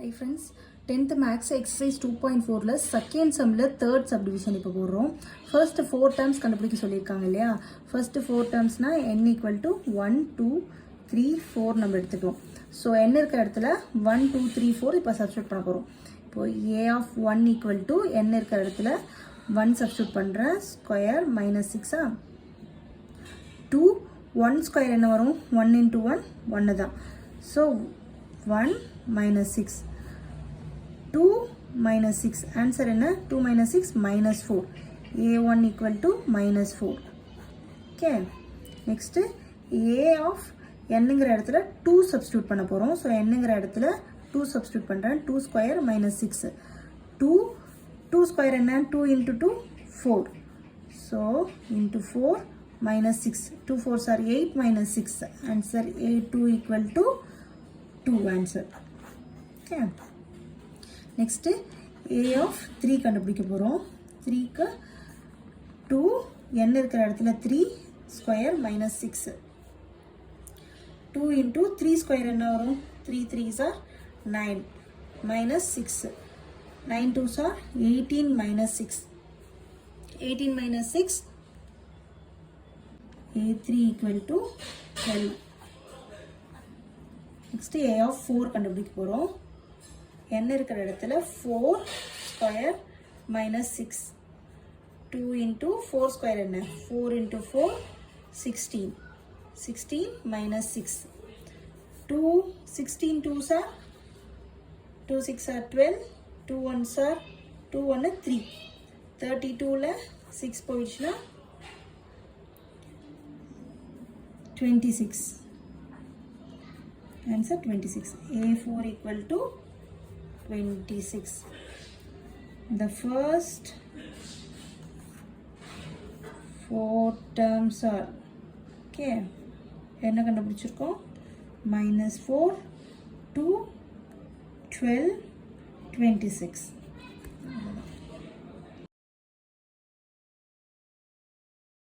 Hi friends, 10th max exercise 2.4ல second sumல third subdivision இப்போ போடுறோம். First 4 terms கண்டுபிடிக்க சொல்லியிருக்காங்க இல்லையா. First 4 termsனா n equal to 1, 2, 3, 4 நம்ம எடுத்துக்கிறோம். So n இருக்கிற இடத்துல 1, 2, 3, 4 இப்போ substitute பண்ண போகிறோம். இப்போ a of 1 equal to n இருக்கிற இடத்துல 1 substitute பண்ணுறேன். Square minus 6 2, 1 square என்ன வரும்? 1 into 1, 1 தான். So 1 minus 6. 2 minus 6. Answer என்ன? 2 minus 6 minus 4. A1 equal to minus 4. Okay. Next, A of n-ங்கிற இடத்துல 2 substitute பண்ண போகிறோம். So n-ங்கிற இடத்துல 2 substitute பண்ணுறேன். 2 square minus 6. 2 square என்ன? 2 into 2, 4. So, into 4 minus 6. 2 4s are 8 minus 6. Answer A2 equal to 2 answer. Okay. Next, A of 3 கண்டுபிடிக்க போகிறோம். 3க்கு 2 n இருக்கிற இடத்துல 3 square minus 6. 2 into 3 square என்ன வரும்? 3 3s are 9 minus 6. 9 2s are 18 minus 6. 18 minus 6. A3 equal to 12. Next, A of 4 கண்டுபிடிக்க போகிறோம். n இருக்கிற இடத்துல 4 square minus 6. 2 into 4 square என்ன? 4 into 4, 16. 16 minus 6. 2, 16 2s are 2 6 are 12. 2 1s are 2 1 3. 32ல 6 போயிடுச்சுன்னா 26. Answer 26. A4 equal to 26. The first 4 terms are okay. என்ன கண்டுபிடிச்சிருக்கோம்? -4, 2, 12, 26.